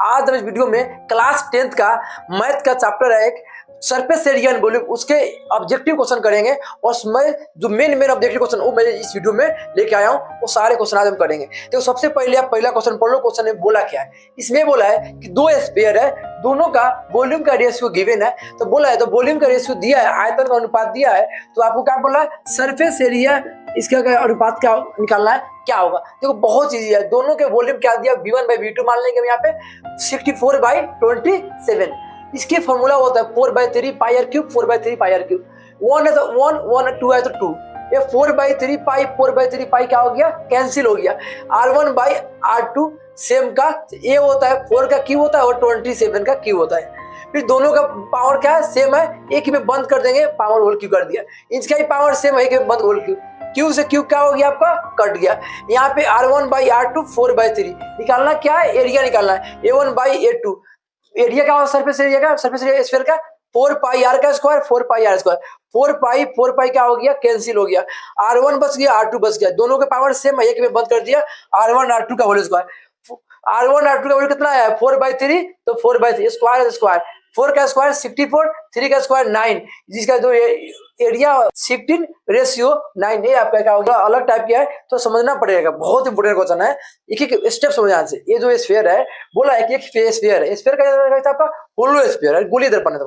आज इस वीडियो में क्लास 10th का मैथ का चैप्टर है एक सरफेस एरिया एंड वॉल्यूम, उसके ऑब्जेक्टिव क्वेश्चन करेंगे और उसमें जो मेन ऑब्जेक्टिव क्वेश्चन वो मैं इस वीडियो में लेके आया हूँ, वो सारे क्वेश्चन आज हम करेंगे। तो सबसे पहले आप पहला क्वेश्चन पढ़ लो। क्वेश्चन में बोला क्या है, इसमें बोला है कि दो स्फीयर है, दोनों का वॉल्यूम का रेशियो गिवन है। तो बोला है तो वॉल्यूम का रेशियो दिया है, आयतन का अनुपात दिया है, तो आपको क्या बोला है सरफेस एरिया इसका अनुपात क्या निकालना है, क्या होगा। देखो बहुत इजी है, दोनों के वॉल्यूम क्या दिया v1/v2 मान लेंगे हम यहाँ पे 64/27। इसके फॉर्मूला होता है 4/3 पाई r क्यूब 4/3 पाई r क्यूब। 1 है तो 1, 1 2 है तो 2, ये 4/3 पाई क्या हो गया, कैंसिल हो गया। r1/r2 सेम का ए होता है, 4 का क्यूब होता है और 27 का क्यूब होता है। फिर दोनों का पावर क्या है, सेम है, एक ही में बंद कर देंगे, पावर होल क्यूब कर दिया। इसका ही पावर सेम है, एक में बंद होल क्यूब, क्यूब से क्यूब क्या हो गया आपका कट गया। यहाँ पे r1/r2 4/3 निकालना क्या है, एरिया निकालना है a1/a2। एरिया क्या होगा, सरफेस एरिया का, सरफेस एरिया स्फीयर का 4 पाई r का स्क्वायर 4 पाई r स्क्वायर। 4 पाई क्या हो गया, कैंसिल हो गया। r1 बच गया, r2 बच गया, दोनों के पावर सेम है, एक में बंद कर दिया। r1 r2 का होल स्क्वायर, r1 r2 का वैल्यू कितना है 4/3, तो 4/3 स्क्वायर स्क्वायर, 4 का स्क्वायर 64, 3 का स्क्वायर 9, जिसका जो एरिया 16 रेशियो 9। ये आपका क्या होगा, अलग टाइप का है तो समझना पड़ेगा, बहुत इंपोर्टेंट क्वेश्चन है, एक एक स्टेप समझना से। ये जो स्फीयर है बोला है कि एक स्फीयर है, स्फीयर का आपका होलो स्फीयर है, गोली दर्पण है।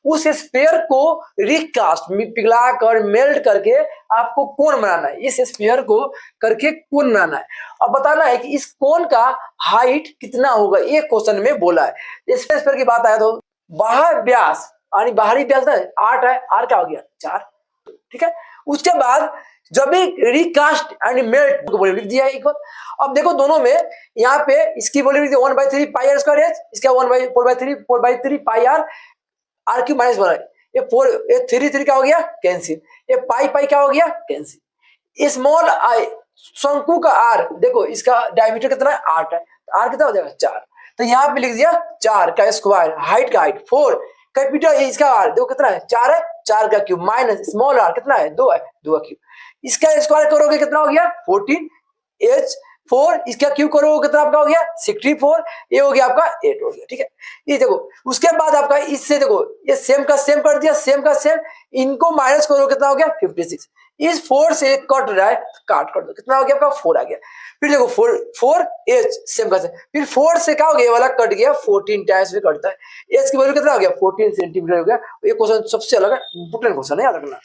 उस स्फीयर को रिकास्ट पिघला कर मेल्ट करके आपको कोन बनाना है, इस स्फीयर को करके कोन बनाना है। अब बताना है कि इस कोन का हाइट कितना होगा, ये क्वेश्चन में बोला है। इस स्फीयर की बात आया तो बाहर व्यास यानी बाहरी व्यास 8 है, आर क्या हो गया 4, ठीक है। उसके बाद जब भी रिकास्ट एंड मेल्ट को वॉल्यूम लिख दिया एक बार। अब देखो दोनों में यहाँ पे इसकी वॉल्यूम लिख दिया 1/3 पाई r स्क्वायर h, इसका 4/3 पाई r क्यूब माइनस 1 है। ये 3 क्या हो गया कैंसिल, ये पाई क्या हो गया कैंसिल। स्मॉल आई शंकु का r, देखो इसका डायमीटर कितना है 8 है, r कितना हो जाएगा 4, तो यहाँ पे लिख दिया 4 का स्क्वायर, हाइट का हाइट 4, कैपिटल इसका r देखो कितना है 4 है, 4 का क्यूब माइनस स्मॉल r कितना है 2 है, 2 का क्यूब। इसका स्क्वायर करोगे कितना हो गया 14h4, इसका क्यूब करोगे कितना आपका हो गया 64, ये हो गया आपका 8 हो गया, ठीक है। ये देखो उसके बाद आपका इससे देखो ये सेम का सेम कर दिया, सेम का सेम, इनको माइनस करो कितना हो गया 56। इस 4 से कट रहा है, काट कर दो, कितना हो गया आपका 4 आ गया। फिर देखो 4h सेम का सेम, फिर 4 से क्या हो गया, ये वाला कट गया 14 टाइम्स में कटता है। h की वैल्यू कितना हो गया 14 सेंटीमीटर हो गया। ये क्वेश्चन सबसे अलग है, इंपोर्टेंट क्वेश्चन है, याद रखना।